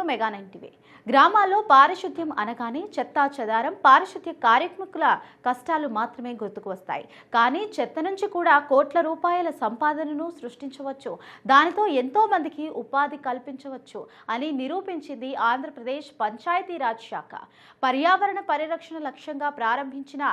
Mega 9 గ్రామాల్లో పారిశుద్ధ్యం అనగానే చెత్తా చెదారం పారిశుద్ధ్య కార్మికుల కష్టాలు మాత్రమే గుర్తుకు వస్తాయి. కానీ చెత్త నుంచి కూడా కోట్ల రూపాయల సంపాదనను సృష్టించవచ్చు, దానితో ఎంతో మందికి ఉపాధి కల్పించవచ్చు అని నిరూపించింది ఆంధ్రప్రదేశ్ పంచాయతీరాజ్ శాఖ. పర్యావరణ పరిరక్షణ లక్ష్యంగా ప్రారంభించిన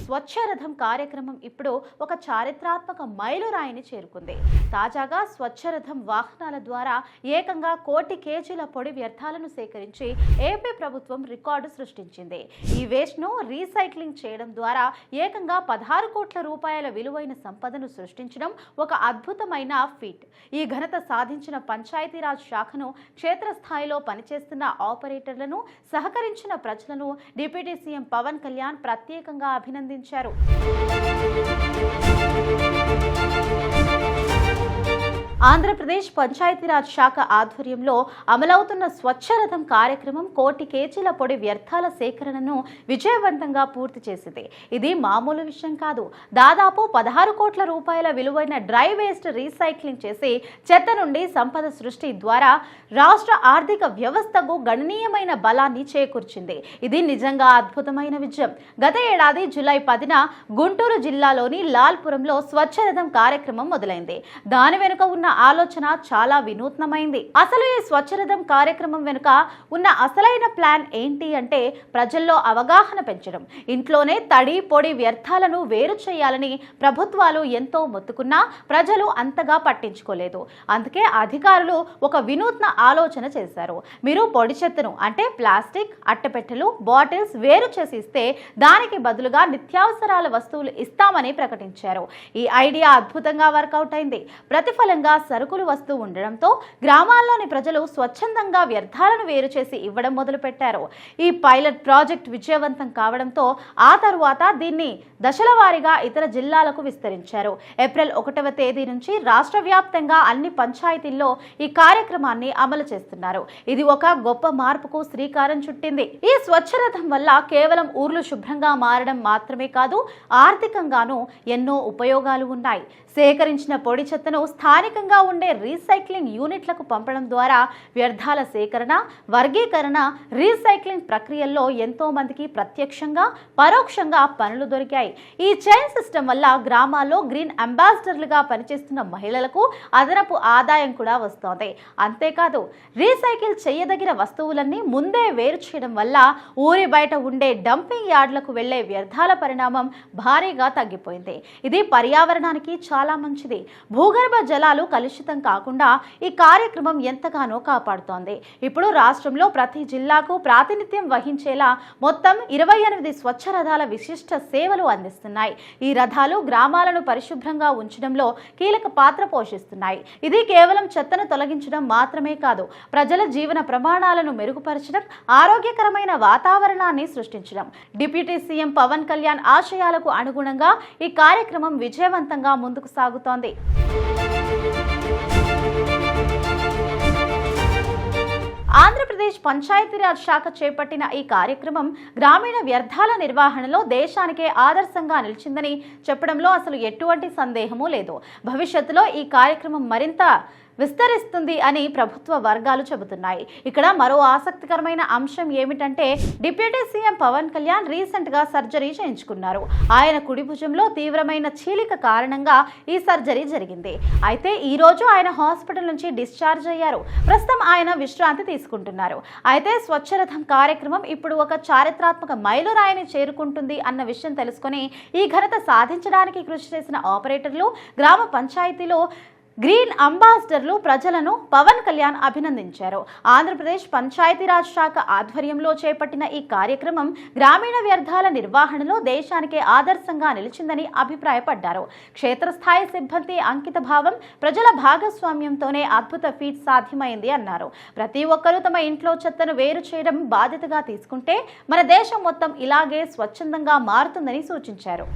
స్వచ్ఛ రథం కార్యక్రమం ఇప్పుడు ఒక చారిత్రాత్మక మైలురాయిని చేరుకుంది. తాజాగా స్వచ్ఛ రథం వాహనాల ద్వారా ఏకంగా 1 కోటి కేజీల పొడి వ్యర్థాలను సేకరించి ఏపీ ప్రభుత్వం రికార్డు సృష్టించింది. ఈ వేస్ట్ ను రీసైక్లింగ్ చేయడం ద్వారా ఏకంగా 16 కోట్ల రూపాయల విలువైన సంపదను సృష్టించడం ఒక అద్భుతమైన ఫీట్. ఈ ఘనత సాధించిన పంచాయతీరాజ్ శాఖను, క్షేత్రస్థాయిలో పనిచేస్తున్న ఆపరేటర్లను, సహకరించిన ప్రజలను డిప్యూటీ సీఎం పవన్ కళ్యాణ్ ప్రత్యేకంగా అభినందించారు. ఆంధ్రప్రదేశ్ పంచాయతీరాజ్ శాఖ ఆధ్వర్యంలో అమలవుతున్న స్వచ్ఛ రథం కార్యక్రమం 1 కోటి కేజీల పొడి వ్యర్థాల సేకరణను విజయవంతంగా పూర్తి చేసింది. ఇది మామూలు విషయం కాదు. దాదాపు 16 కోట్ల రూపాయల విలువైన డ్రై వేస్ట్ రీసైక్లింగ్ చేసి చెత్త నుండి సంపద సృష్టి ద్వారా రాష్ట్ర ఆర్థిక వ్యవస్థకు గణనీయమైన బలాన్ని చేకూర్చింది. ఇది నిజంగా అద్భుతమైన విజయం. గత ఏడాది జూలై 10న గుంటూరు జిల్లాలోని లాల్పురంలో స్వచ్ఛ రథం కార్యక్రమం మొదలైంది. దాని వెనుక ఉన్న ఆలోచన చాలా వినూత్నమైంది. అసలు ఈ స్వచ్ఛ రథం కార్యక్రమం వెనుక ఉన్న అసలైన ప్లాన్ ఏంటి అంటే ప్రజల్లో అవగాహన పెంచడం. ఇంట్లోనే తడి పొడి వ్యర్థాలను వేరు చేయాలని ప్రభుత్వాలు ఎంతో మొత్తుకున్నా ప్రజలు అంతగా పట్టించుకోలేదు. అందుకే అధికారులు ఒక వినూత్న ఆలోచన చేశారు. మీరు పొడి చెత్తను అంటే ప్లాస్టిక్, అట్టపెట్టెలు, బాటిల్స్ వేరు చేసి ఇస్తే దానికి బదులుగా నిత్యావసరాల వస్తువులు ఇస్తామని ప్రకటించారు. ఈ ఐడియా అద్భుతంగా వర్కౌట్ అయింది. ప్రతిఫలంగా సరుకులు వస్తూ ఉండడంతో గ్రామాల్లోని ప్రజలు స్వచ్ఛందంగా వ్యర్థాలను వేరు చేసి ఇవ్వడం మొదలుపెట్టారు. ఈ పైలట్ ప్రాజెక్ట్ విజయవంతం కావడంతో ఆ తరువాత దీన్ని దశల వారీగా ఇతర జిల్లాలకు విస్తరించారు. ఏప్రిల్ 1వ తేదీ నుంచి రాష్ట్ర వ్యాప్తంగా అన్ని పంచాయతీల్లో ఈ కార్యక్రమాన్ని అమలు చేస్తున్నారు. ఇది ఒక గొప్ప మార్పుకు శ్రీకారం చుట్టింది. ఈ స్వచ్ఛ రథం వల్ల కేవలం ఊర్లు శుభ్రంగా మారడం మాత్రమే కాదు, ఆర్థికంగానూ ఎన్నో ఉపయోగాలు ఉన్నాయి. సేకరించిన పొడి చెత్తను స్థానికంగా ఉండే రీసైక్లింగ్ యూనిట్లకు పంపడం ద్వారా వ్యర్థాల సేకరణ, వర్గీకరణ, రీసైక్లింగ్ ప్రక్రియల్లో ఎంతో మందికి ప్రత్యక్షంగా, పరోక్షంగా పనులు దొరికాయి. ఈ చైన్ సిస్టమ్ వల్ల గ్రామాల్లో గ్రీన్ అంబాసిడర్లుగా పనిచేస్తున్న మహిళలకు అదనపు ఆదాయం కూడా వస్తోంది. అంతేకాదు, రీసైకిల్ చేయదగిన వస్తువులన్నీ ముందే వేరు చేయడం వల్ల ఊరి బయట ఉండే డంపింగ్ యార్డులకు వెళ్లే వ్యర్థాల పరిణామం భారీగా తగ్గిపోయింది. ఇది పర్యావరణానికి చాలా మంచిది. భూగర్భ జలాలు కలుషితం కాకుండా ఈ కార్యక్రమం ఎంతగానో కాపాడుతోంది. ఇప్పుడు రాష్ట్రంలో ప్రతి జిల్లాకు ప్రాతినిధ్యం వహించేలా మొత్తం 28 స్వచ్ఛ రథాల విశిష్ట సేవలు అందిస్తున్నాయి. ఈ రథాలు గ్రామాలను పరిశుభ్రంగా ఉంచడంలో కీలక పాత్ర పోషిస్తున్నాయి. ఇది కేవలం చెత్తను తొలగించడం మాత్రమే కాదు, ప్రజల జీవన ప్రమాణాలను మెరుగుపరచడం, ఆరోగ్యకరమైన వాతావరణాన్ని సృష్టించడం. డిప్యూటీ సీఎం పవన్ కళ్యాణ్ ఆశయాలకు అనుగుణంగా ఈ కార్యక్రమం విజయవంతంగా ముందుకు సాగుతోంది. ఆంధ్రప్రదేశ్ పంచాయతీరాజ్ శాఖ చేపట్టిన ఈ కార్యక్రమం గ్రామీణ వ్యర్థాల నిర్వహణలో దేశానికే ఆదర్శంగా నిలిచిందని చెప్పడంలో అసలు ఎటువంటి సందేహమూ లేదు. భవిష్యత్తులో ఈ కార్యక్రమం మరింత విస్తరిస్తుంది అని ప్రభుత్వ వర్గాలు చెబుతున్నాయి. ఇక్కడ మరో ఆసక్తికరమైన అంశం ఏమిటంటే deputy CM Pawan Kalyan recent గా సర్జరీ చేయించుకున్నారు. ఆయన కుడి భుజంలో తీవ్రమైన చీలిక కారణంగా ఈ సర్జరీ జరిగింది. అయితే ఈ రోజు ఆయన హాస్పిటల్ నుంచి డిశ్చార్జ్ అయ్యారు. ప్రస్తుతం ఆయన విశ్రాంతి తీసుకుంటున్నారు. అయితే స్వచ్ఛ రథం కార్యక్రమం ఇప్పుడు ఒక చారిత్రాత్మక మైలురాయిని చేరుకుంటుంది అన్న విషయం తెలుసుకొని ఈ ఘనత సాధించడానికి కృషి చేసిన ఆపరేటర్లు, గ్రామ పంచాయతీలో గ్రీన్ అంబాసిడర్లు ప్రజలను పవన్ కళ్యాణ్ అభినందించారు. ఆంధ్రప్రదేశ్ పంచాయతీరాజ్ శాఖ ఆధ్వర్యంలో చేపట్టిన ఈ కార్యక్రమం గ్రామీణ వ్యర్థాల నిర్వహణలో దేశానికే ఆదర్శంగా నిలిచిందని అభిప్రాయపడ్డారు. క్షేత్రస్థాయి సిబ్బంది అంకిత భావం, ప్రజల భాగస్వామ్యంతోనే అద్భుత ఫీట్ సాధ్యమైంది అన్నారు. ప్రతి ఒక్కరూ తమ ఇంట్లో చెత్తను వేరు చేయడం బాధ్యతగా తీసుకుంటే మన దేశం మొత్తం ఇలాగే స్వచ్ఛందంగా మారుతుందని సూచించారు.